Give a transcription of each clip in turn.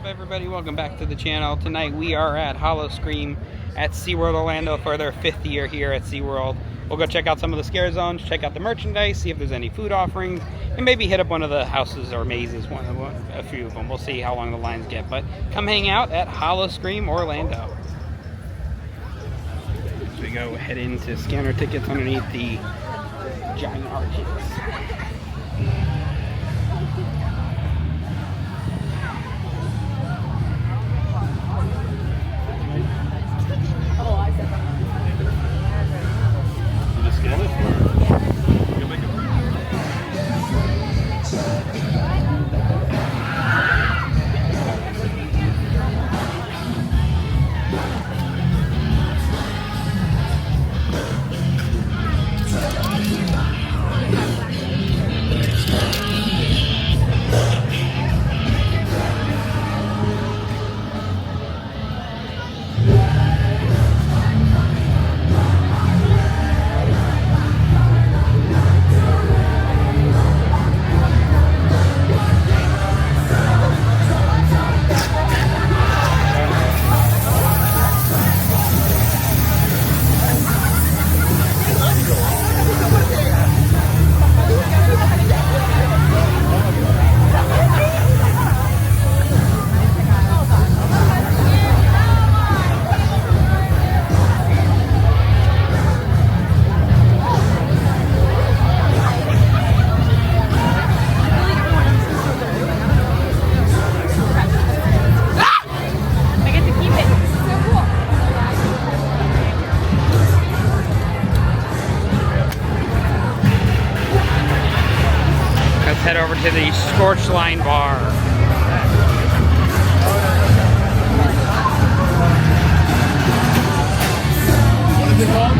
everybody? Welcome back to the channel. Tonight we are at Howl-O-Scream at SeaWorld Orlando for their 5th year here at SeaWorld. We'll go check out some of the scare zones, check out the merchandise, see if there's any food offerings, and maybe hit up one of the houses or mazes, a few of them. We'll see how long the lines get, but come hang out at Howl-O-Scream Orlando. So we go head into scanner tickets underneath the giant arches. Head over to the Scorch Line Bar. What is it called?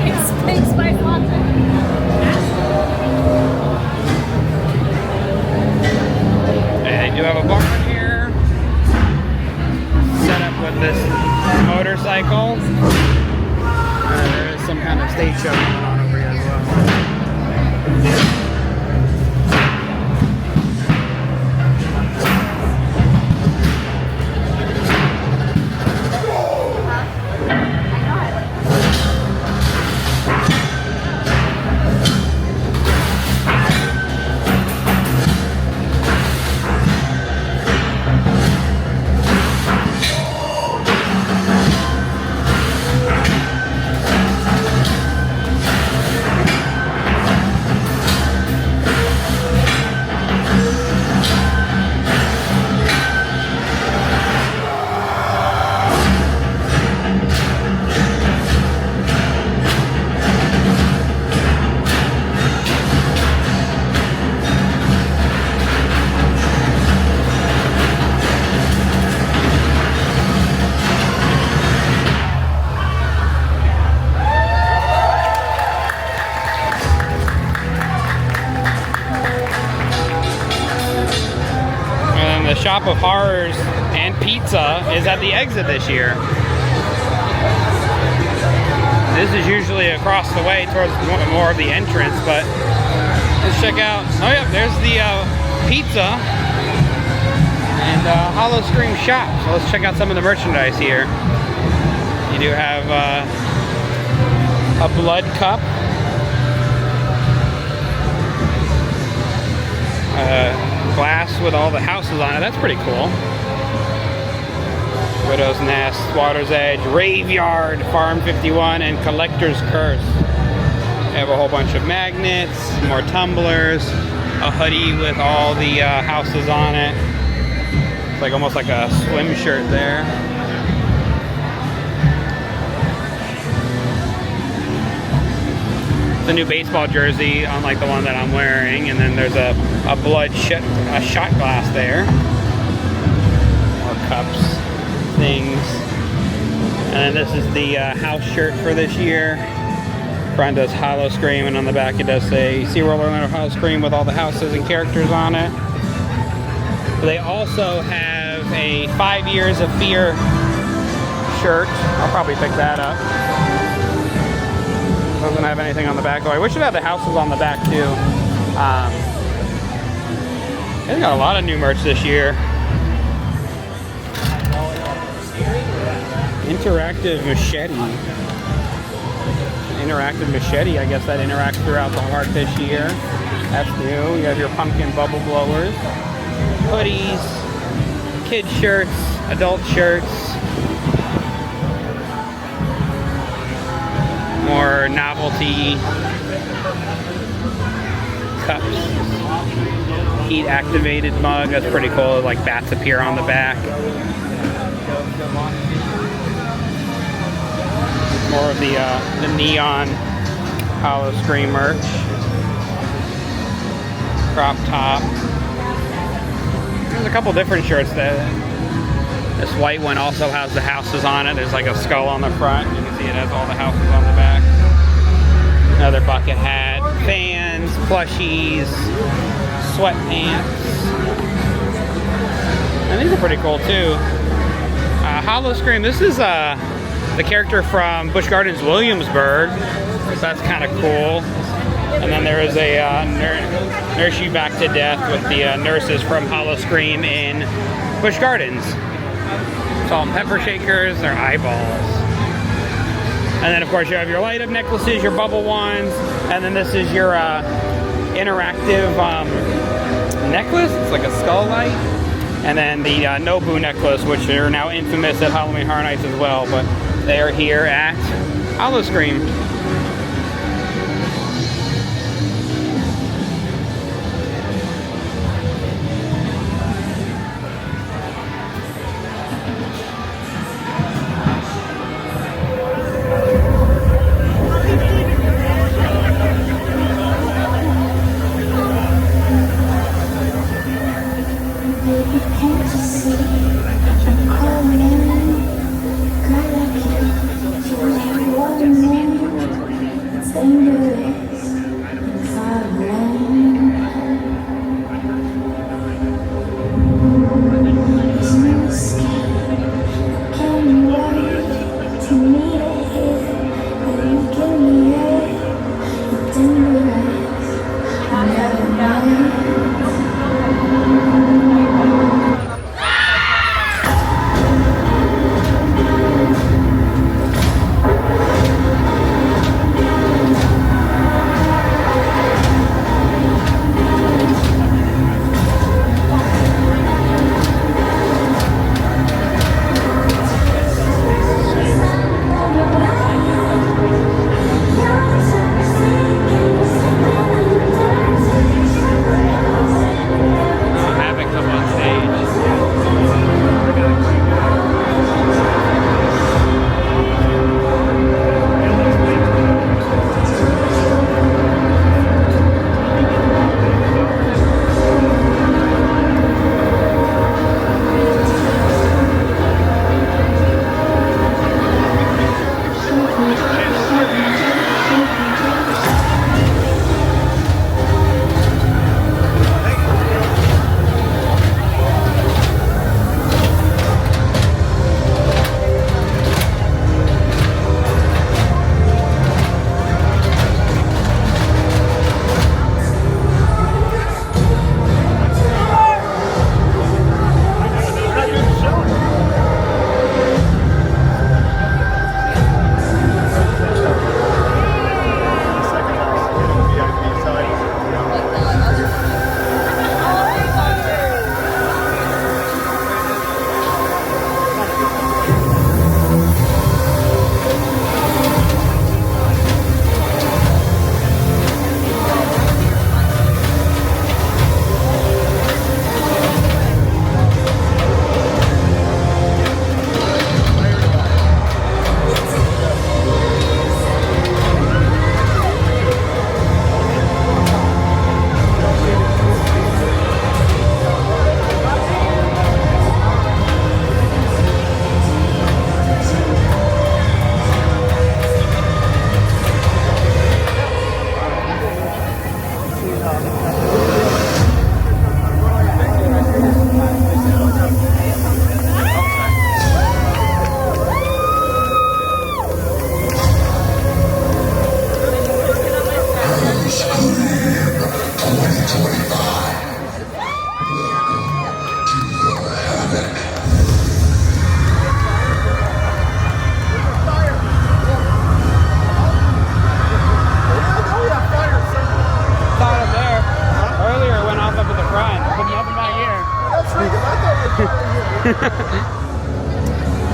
It's Pink Spice Latte. They do have a bar here. Set up with this motorcycle. There is some kind of stage show going on over here as well. The Shop of Horrors and Pizza is at the exit this year. This is usually across the way towards more of the entrance, but let's check out. Oh yeah, there's the pizza and Howl-O-Scream shop. So let's check out some of the merchandise here. You do have a blood cup. Glass with all the houses on it. That's pretty cool. Widow's Nest, Water's Edge, Graveyard, Farm 51, and Collector's Curse. They have a whole bunch of magnets, more tumblers, a hoodie with all the houses on it. It's like almost like a swim shirt there. The new baseball jersey, unlike the one that I'm wearing, and then there's a shot glass there. More cups, things, and then this is the house shirt for this year. Front does Howl-O-Scream, and on the back it does say SeaWorld Orlando Howl-O-Scream with all the houses and characters on it. They also have a 5 Years of Fear shirt. I'll probably pick that up. Doesn't have anything on the back. Oh, I wish it had the houses on the back too. They got a lot of new merch this year. Interactive machete. Interactive machete, I guess that interacts throughout the hard this year. That's new. You have your pumpkin bubble blowers, hoodies, kids shirts, adult shirts, more novelty cups, heat activated mug. That's pretty cool. Like bats appear on the back. More of the neon Howl-O-Scream merch. Crop top. There's a couple different shirts that this white one also has the houses on it. There's like a skull on the front. You can see it has all the houses on the back. Another bucket hat, fans, plushies, sweatpants. And these are pretty cool too. Howl-O-Scream. This is the character from Busch Gardens Williamsburg. So that's kind of cool. And then there is a Nurse You Back to Death with the nurses from Howl-O-Scream in Busch Gardens. Salt and pepper shakers, their eyeballs. And then of course you have your light up necklaces, your bubble wands, and then this is your interactive necklace. It's like a skull light. And then the Nobu necklace, which are now infamous at Halloween Horror Nights as well, but they are here at Howl-O-Scream.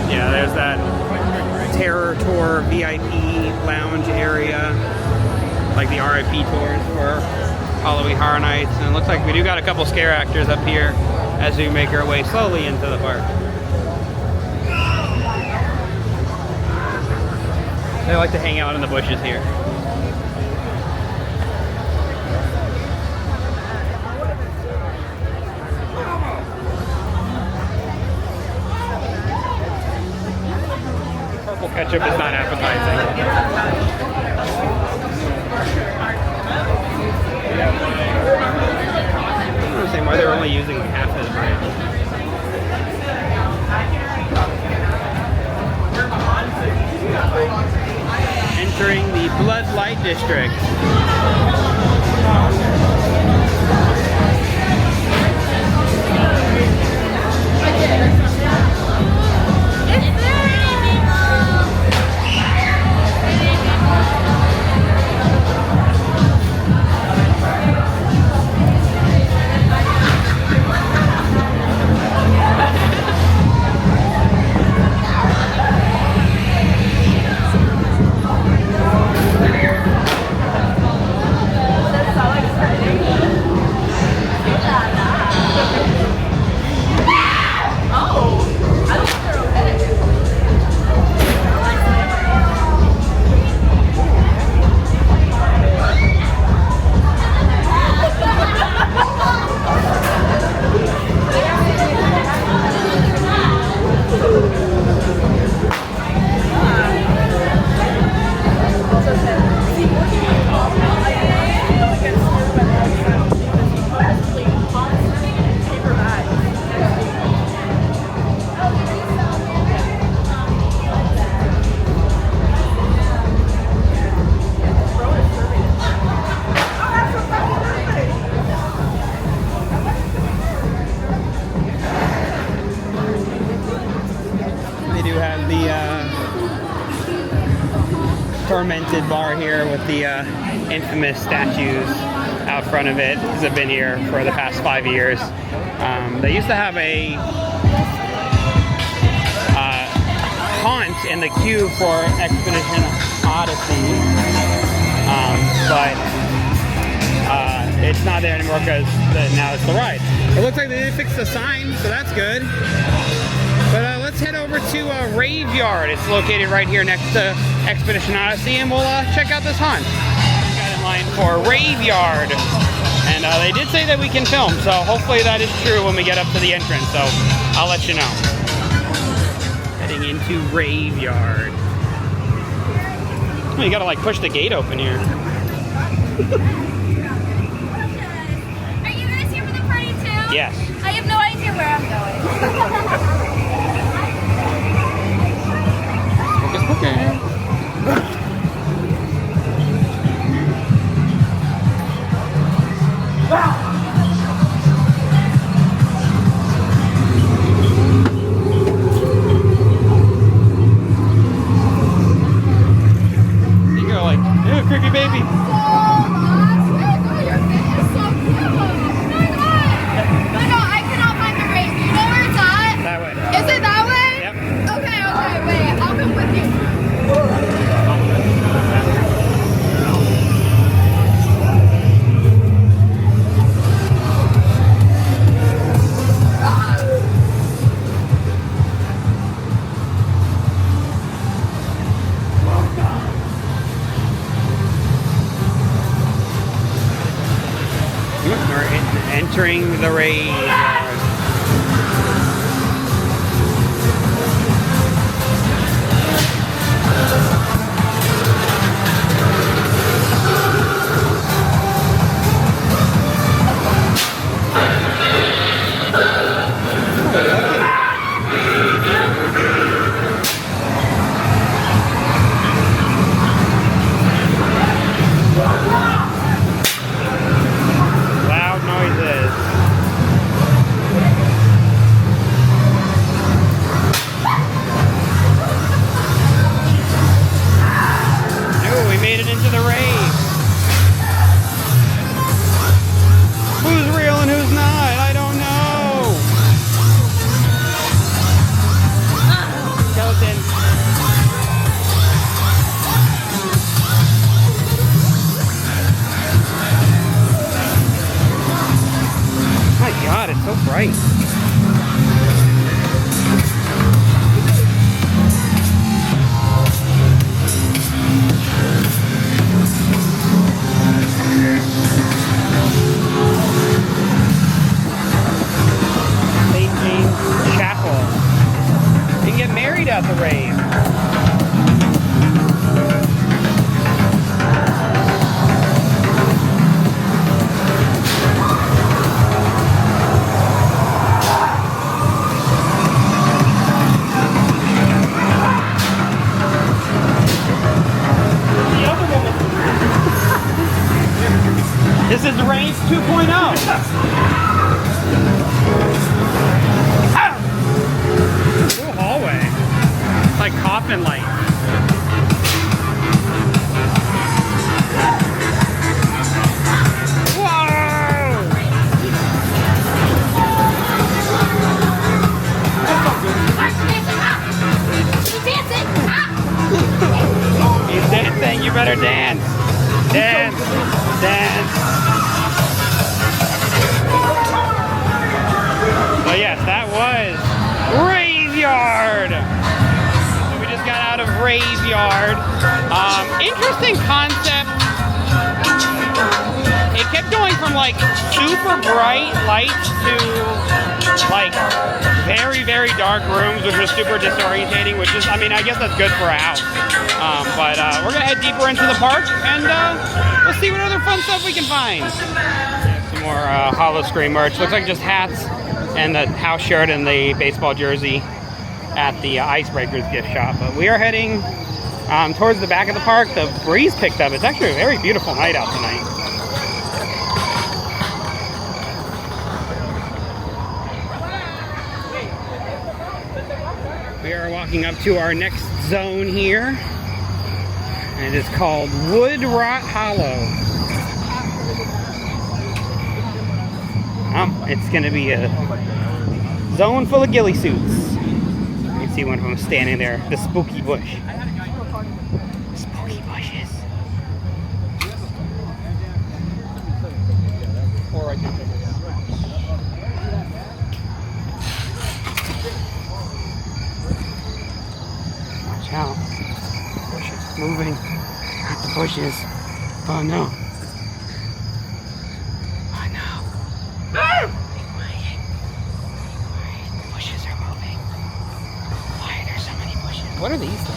Yeah, there's that Terror Tour VIP lounge area, like the RIP tours for Halloween Horror Nights. And it looks like we do got a couple scare actors up here as we make our way slowly into the park. They like to hang out in the bushes here. Purple ketchup is not appetizing. I don't understand why they're only using half of the brand. Entering the Blood Light District. Tormented bar here with the infamous statues out front of it, because I've been here for the past 5 years. They used to have a haunt in the queue for Expedition Odyssey, but it's not there anymore because now it's the ride. It looks like they did fix the sign, so that's good. But let's head over to Rave Yard. It's located right here next to Expedition Odyssey, and we'll check out this haunt. We got in line for Rave Yard, and they did say that we can film, so hopefully that is true when we get up to the entrance, so I'll let you know. Heading into Rave Yard. Oh, you gotta like push the gate open here. Are you guys here for the party too? Yes. I have no idea where I'm going. Okay. You go like, ew, creepy baby. Entering the Rave Yard. Loud noises. at the rave. This is Rave 2.0. Cool hallway. It's like coffin light. Whoa! He's dancing. You better dance. Dance. Dance. So yes, that was Graveyard. So we just got out of Graveyard. Interesting concept. It kept going from like super bright lights to like very, very dark rooms, which was super disorientating, which is, I mean, I guess that's good for a house. But we're gonna head deeper into the park and we'll see what other fun stuff we can find. Some more Howl-O-Scream merch. Looks like just hats and the house shirt and the baseball jersey at the Icebreakers gift shop. But we are heading towards the back of the park. The breeze picked up. It's actually a very beautiful night out tonight. We are walking up to our next zone here. And it is called Wood Rot Hollow. It's going to be a zone full of ghillie suits. You can see one of them standing there, the spooky bush. Spooky bushes. Watch out. Bushes moving. Not the bushes. Oh no. What are these things?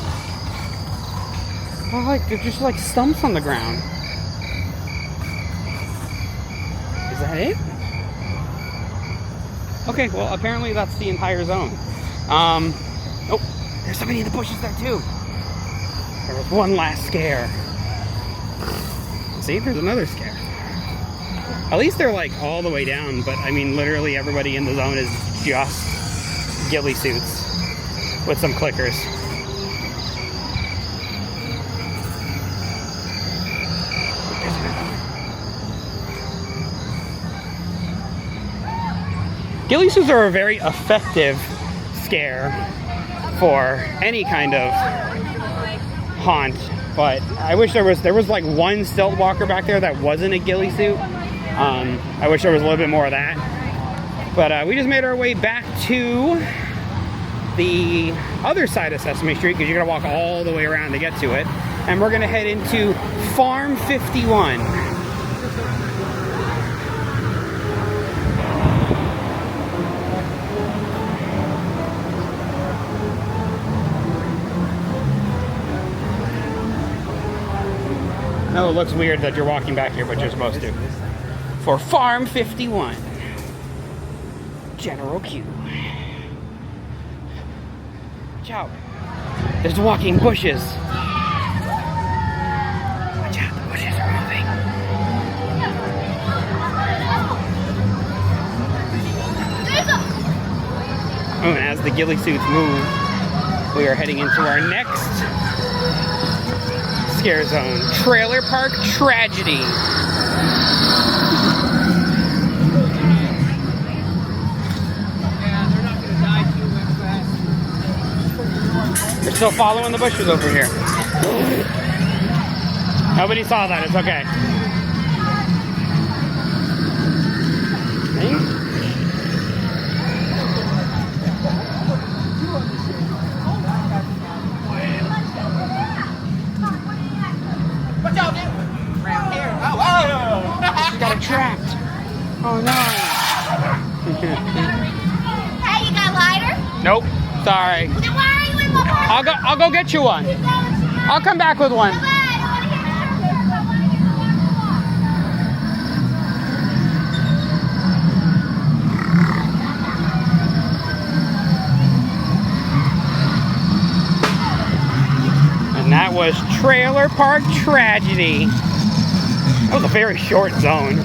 Oh, like they're just like stumps on the ground. Is that it? Okay, well apparently that's the entire zone. Oh, there's somebody in the bushes there too. There was one last scare. See, there's another scare. At least they're like all the way down, but I mean literally everybody in the zone is just ghillie suits with some clickers. Ghillie suits are a very effective scare for any kind of haunt, but I wish there was like one stilt walker back there that wasn't a ghillie suit. I wish there was a little bit more of that. But we just made our way back to the other side of Sesame Street because you gotta walk all the way around to get to it. And we're gonna head into Farm 51. No, it looks weird that you're walking back here, but you're supposed to. For Farm 51. General Q. Watch out. There's walking bushes. Watch out, the bushes are moving. Oh, and as the ghillie suits move, we are heading into our next scare zone, Trailer Park Tragedy. They're still following the bushes over here. Nobody saw that, it's okay. See? Watch out, dude! Around here. Oh, oh! She got it trapped. Oh no. Hey, you got a lighter? Nope. Sorry. Then why are you in I'll go get you one. I'll come back with one. And that was Trailer Park Tragedy. That was a very short zone.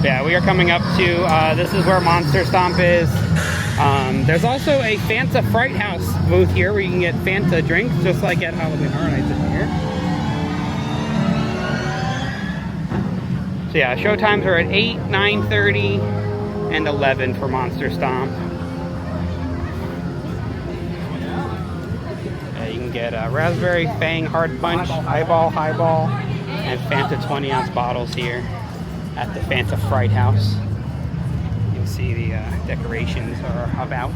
Yeah, we are coming up to, this is where Monster Stomp is. There's also a Fanta Fright House booth here where you can get Fanta drinks, just like at Halloween Horror Nights in here. So yeah, show times are at 8, 9:30, and 11 for Monster Stomp. Yeah, you can get Raspberry, Fang, Hard Punch, Highball, and Fanta 20-ounce bottles here at the Fanta Fright House. You can see the decorations are about.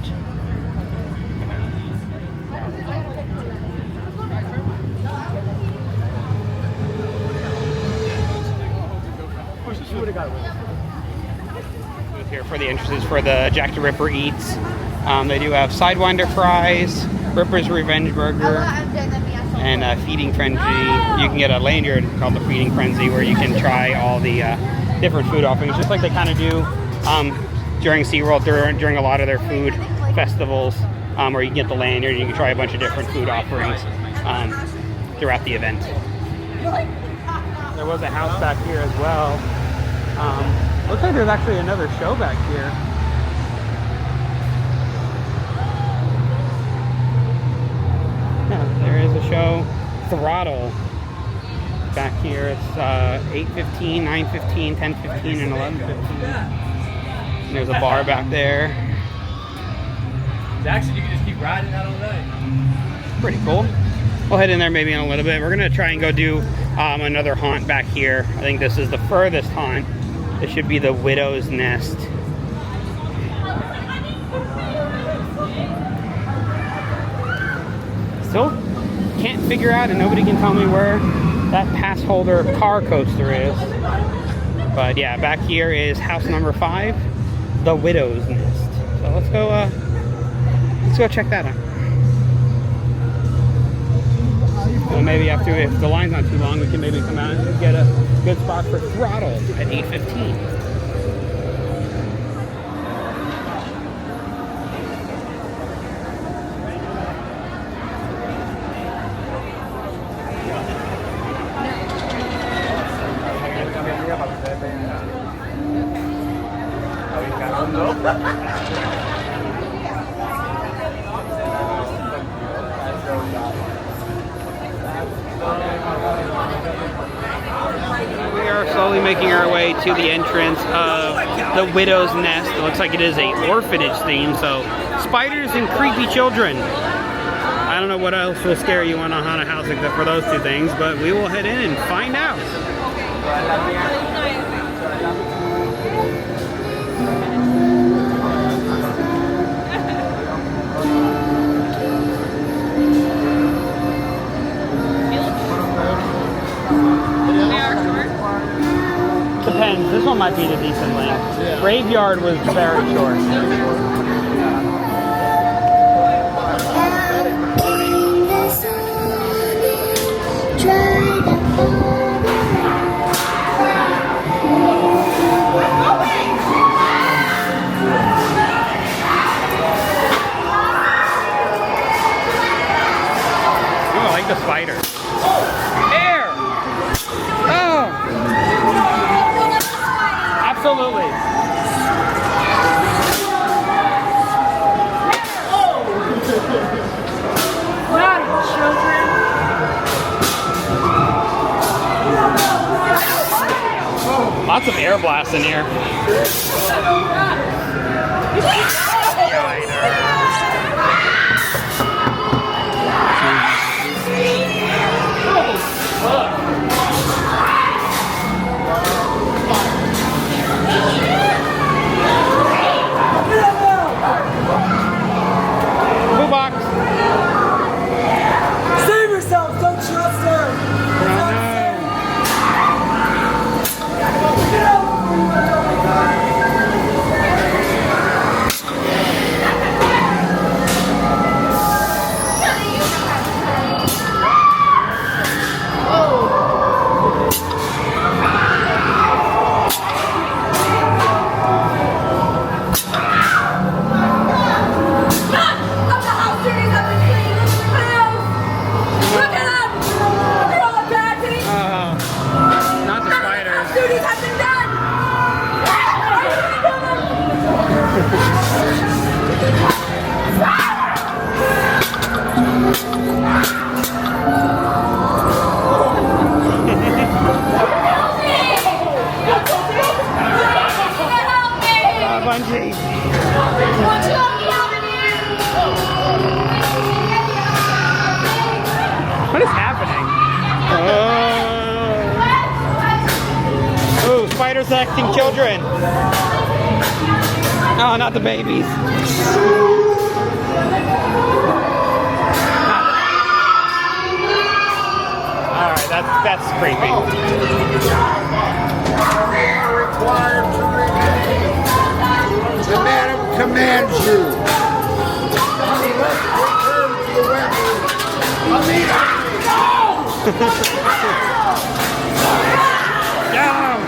Here for the entrances for the Jack the Ripper Eats. They do have Sidewinder fries, Ripper's Revenge Burger, and Feeding Frenzy. You can get a lanyard called the Feeding Frenzy where you can try all the different food offerings, just like they kind of do during SeaWorld, during a lot of their food festivals, where you can get the lanyard and you can try a bunch of different food offerings throughout the event. There was a house back here as well. Looks like there's actually another show back here. Yeah, there is a show, Throttle, back here. It's 8:15, 9:15, 10:15, and 11:15. And there's a bar back there. Jackson, you can just keep riding that all night. Pretty cool. We'll head in there maybe in a little bit. We're gonna try and go do another haunt back here. I think this is the furthest haunt. This should be the Widow's Nest. Still can't figure out, and nobody can tell me where that pass holder car coaster is. But yeah, back here is house number 5, the Widow's Nest. So let's go check that out. Well, maybe after, if the line's not too long, we can maybe come out and get a good spot for Throttle at 8:15. We are slowly making our way to the entrance of the Widow's Nest. It looks like it is a orphanage theme, so spiders and creepy children. I don't know what else will scare you on a haunted house except for those two things, but we will head in and find out. Depends. This one might be the decent length. Graveyard was very short. Ooh, I like the spider. Air! Oh! Absolutely. Naughty children. Lots of air blasts in here. Blue box. Save yourself. Don't trust her. bungee. What is happening? Oh, spiders acting children. Oh, not the babies. Alright, that's creepy. Required to remain. The madam commands you. Return to the weapon. Down!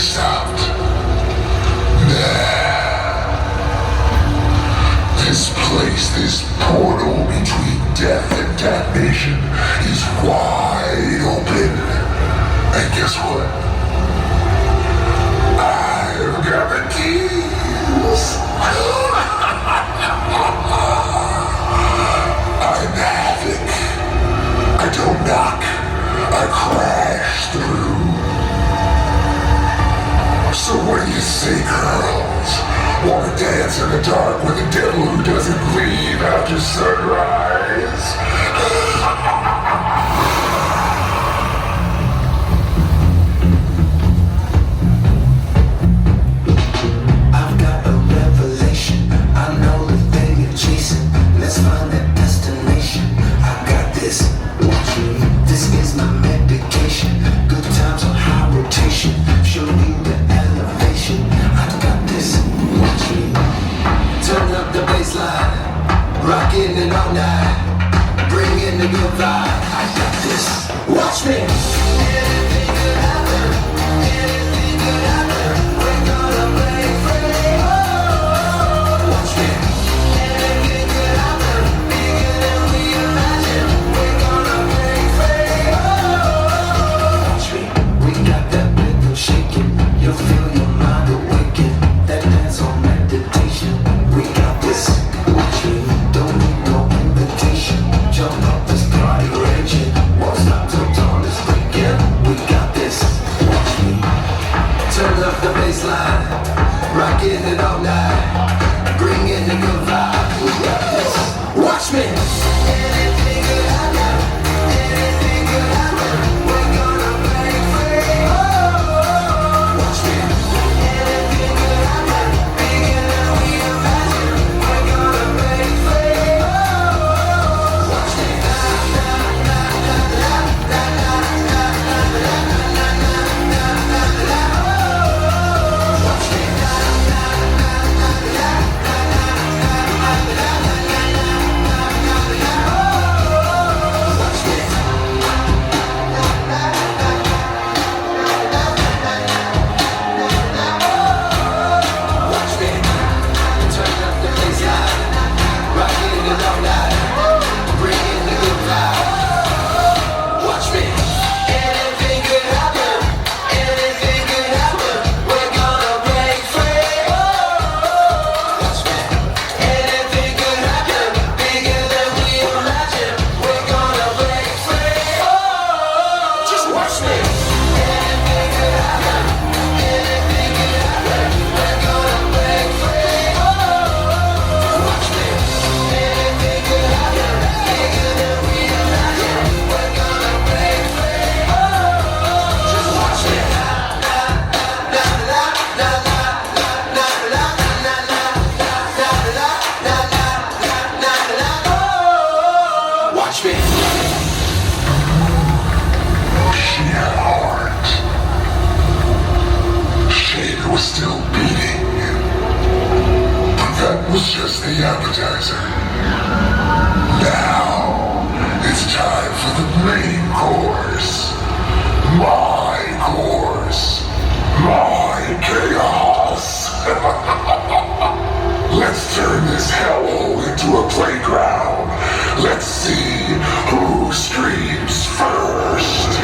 stopped. Nah. This place, this portal between death and damnation is wide open. And guess what? I've got the keys. I'm havoc. I don't knock. I crash through. So what do you say, girls? Wanna dance in the dark with the devil who doesn't leave after sunrise? I've got a revelation. I know the thing you're chasing. Let's find that destination. I got this. Watch me. This is my medication. Good times on high rotation. Show you the elevation. I got this. Watch me. Turn up the bassline. Rockin' it all night. Bring in the good vibe. I got this. Watch me. Anything could happen. Anything could happen. We're gonna break free. Watch me. Anything could happen. Bigger than we imagine. We're gonna break free. Watch me. We got that rhythm shaking. You'll feel your mind awaken. That dance on meditation. We got this. Watch me. Don't need no invitation. Jump up this party raging. Won't stop till dawn is breaking. We got this. Watch me. Turn up the bassline. Rockin' it all night. Bring in the good vibe. We got this. Watch me. Anything could happen. Anything could happen. We're gonna break free. Watch me. Anything could happen. Bigger than we imagine. We're gonna break free. Watch me. appetizer. Now, it's time for the main course. My course. My chaos. Let's turn this hellhole into a playground. Let's see who screams first.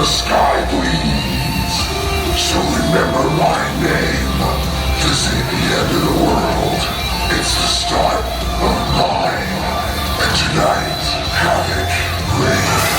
sky bleeds. So remember my name. This ain't the end of the world. It's the start of mine. And tonight, Havoc reigns.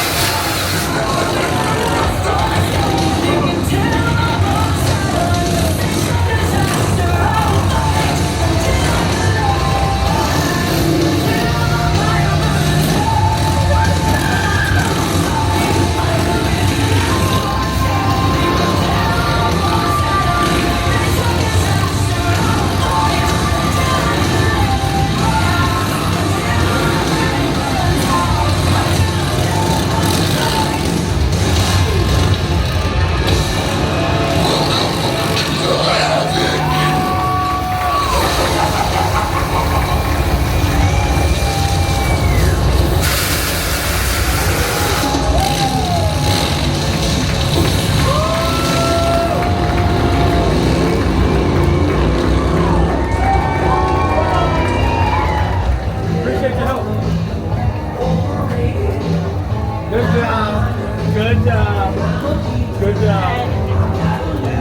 Appreciate your help. Good job. Good job. Good job.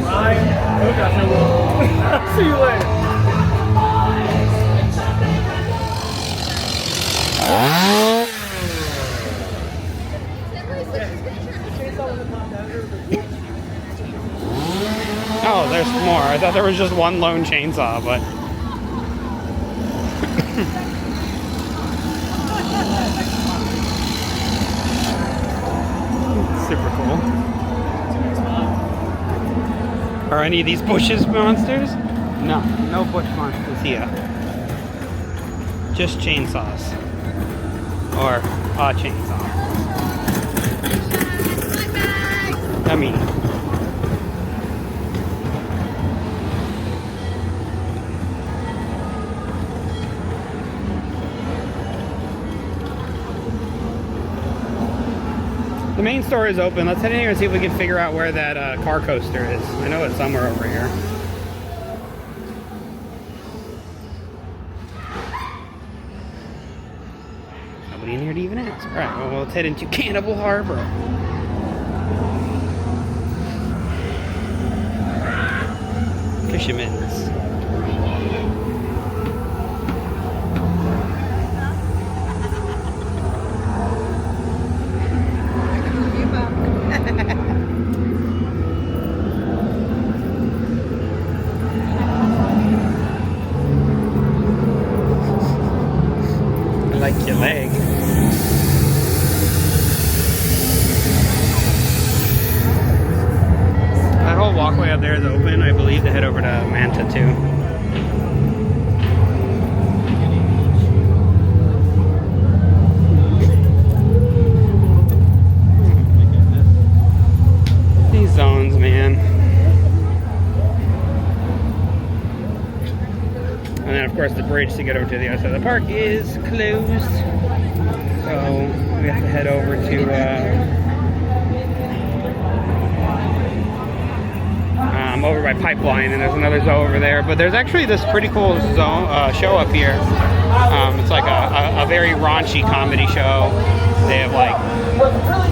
Ryan, look at you. See you later. Oh, there's more. I thought there was just one lone chainsaw, but super cool. Are any of these bushes monsters? No, no bush monsters here. Just chainsaws. Or a chainsaw. I mean, the main store is open. Let's head in here and see if we can figure out where that car coaster is. I know it's somewhere over here. Nobody in here to even ask. Alright, well, let's head into Cannibal Harbor. Fisherman's. I like your leg. That whole walkway up there is open, I believe, to head over to Manta too. These zones, man. And then, of course, the bridge to get over to the other side of the park is closed. So we have to head over to over by Pipeline, and there's another zoo over there. But there's actually this pretty cool zone, show up here. It's like a very raunchy comedy show. They have like,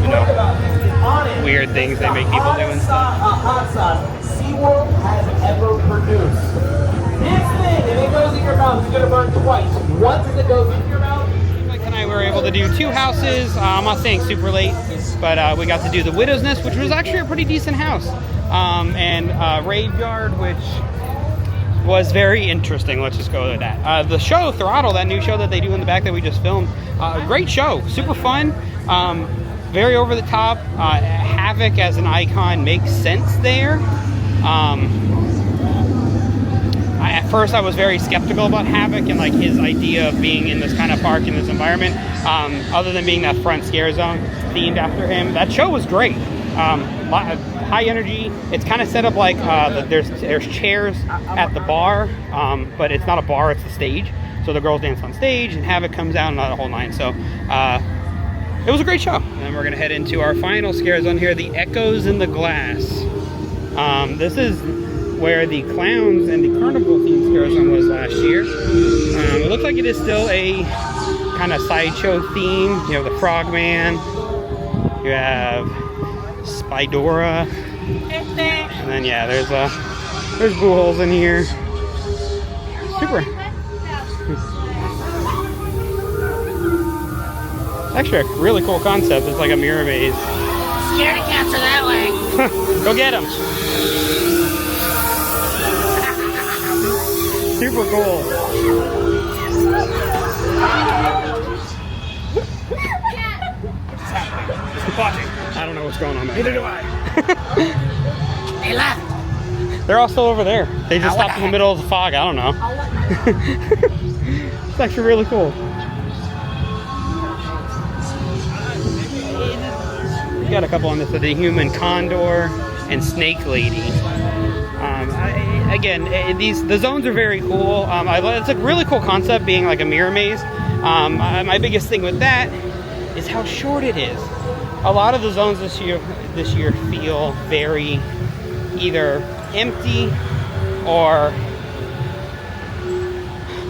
you know, weird things they make people do and stuff. Hot sauce SeaWorld has ever produced. This thing, and it goes in your mouth, it's gonna burn twice. Once it goes in your mouth. Mike and I were able to do 2 houses. I'm not staying super late, but we got to do the Widow's Nest, which was actually a pretty decent house. And Graveyard, which was very interesting. Let's just go with that. The show, Throttle, that new show that they do in the back that we just filmed, great show, super fun, very over the top. Havoc as an icon makes sense there. At first I was very skeptical about Havoc and like his idea of being in this kind of park, in this environment, other than being that front scare zone themed after him. That show was great. High energy. It's kind of set up like there's chairs at the bar, but it's not a bar, it's the stage. So the girls dance on stage and Havoc comes out and the whole nine. So it was a great show. And then we're gonna head into our final scare zone here, the Echoes in the Glass. This is where the clowns and the carnival themed scare zone was last year. It looks like it is still a kind of sideshow theme. You have the Frogman, you have Spidora. And then yeah, there's boo holes in here. Super. Actually, a really cool concept. It's like a mirror maze. Scaredy cats are that way. Go get them. Super cool. Watching. I don't know what's going on back Neither there. do I. They left. They're all still over there. They just stopped in the middle of the fog. I don't know. It's actually really cool. We got a couple on this, the human condor and snake lady. The zones are very cool. It's a really cool concept, being like a mirror maze. My biggest thing with that is how short it is. A lot of the zones this year feel very either empty or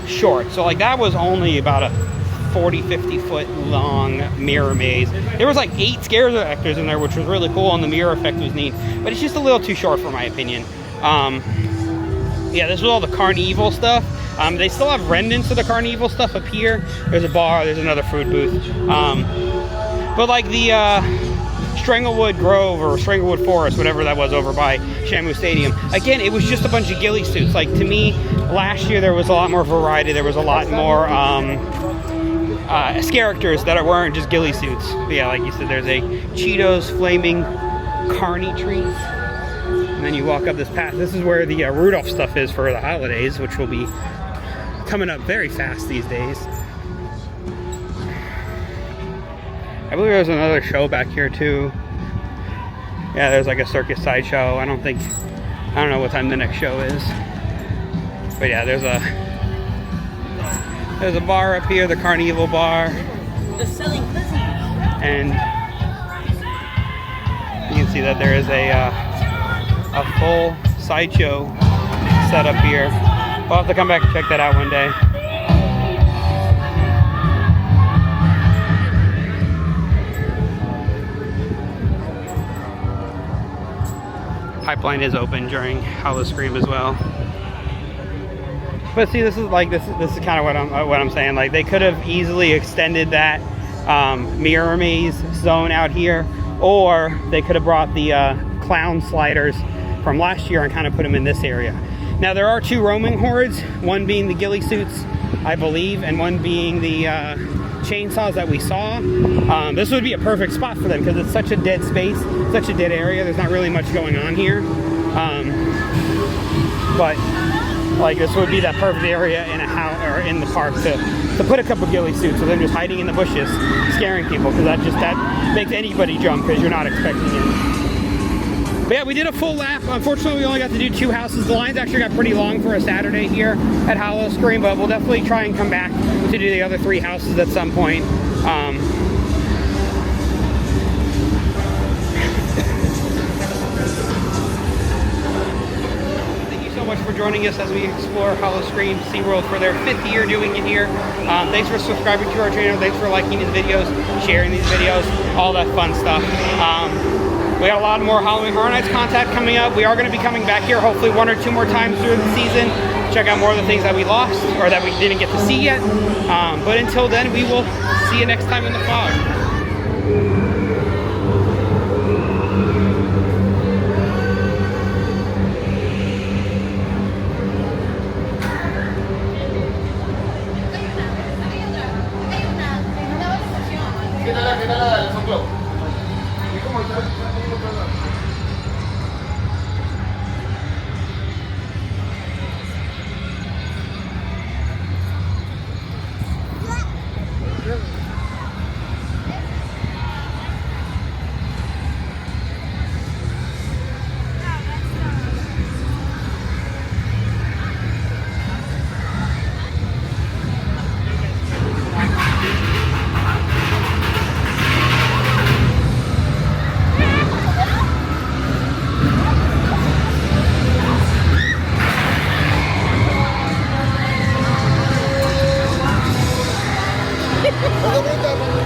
short. So like that was only about a 40-50 foot long mirror maze. There was like 8 scare actors in there, which was really cool, and the mirror effect was neat, but it's just a little too short for my opinion. Yeah, this was all the carnival stuff. They still have remnants of the carnival stuff up here. There's a bar, there's another food booth. But like the Stranglewood Grove or Stranglewood Forest, whatever that was over by Shamu Stadium, again, it was just a bunch of ghillie suits. Like to me, last year there was a lot more variety. There was a lot more characters that weren't just ghillie suits. But yeah, like you said, there's a Cheetos flaming carny treat. And then you walk up this path. This is where the Rudolph stuff is for the holidays, which will be coming up very fast these days. I believe there's another show back here too. Yeah, there's like a circus sideshow. I don't know what time the next show is. But yeah, there's a bar up here, the Carnival bar. They're selling pussy. And you can see that there is a full sideshow set up here. We'll have to come back and check that out one day. Pipeline is open during Howl-O-Scream as well. But see, this is kind of what I'm saying. Like they could have easily extended that mirror maze zone out here, or they could have brought the clown sliders from last year and kind of put them in this area. Now there are 2 roaming hordes, one being the ghillie suits, I believe, and one being the chainsaws that we saw. This would be a perfect spot for them because it's such a dead space, such a dead area. There's not really much going on here. But like this would be that perfect area in a house or in the park to put a couple ghillie suits, so they're just hiding in the bushes, scaring people, because that makes anybody jump because you're not expecting it. But yeah, we did a full lap. Unfortunately, we only got to do 2 houses. The lines actually got pretty long for a Saturday here at Howl-O-Scream, but we'll definitely try and come back to do the other 3 houses at some point. Thank you so much for joining us as we explore Howl-O-Scream SeaWorld for their 5th year doing it here. Thanks for subscribing to our channel. Thanks for liking these videos, sharing these videos, all that fun stuff. We got a lot more Halloween Horror Nights content coming up. We are going to be coming back here hopefully 1 or 2 more times during the season. Check out more of the things that we lost or that we didn't get to see yet. But until then, we will see you next time in the fog. Perdón,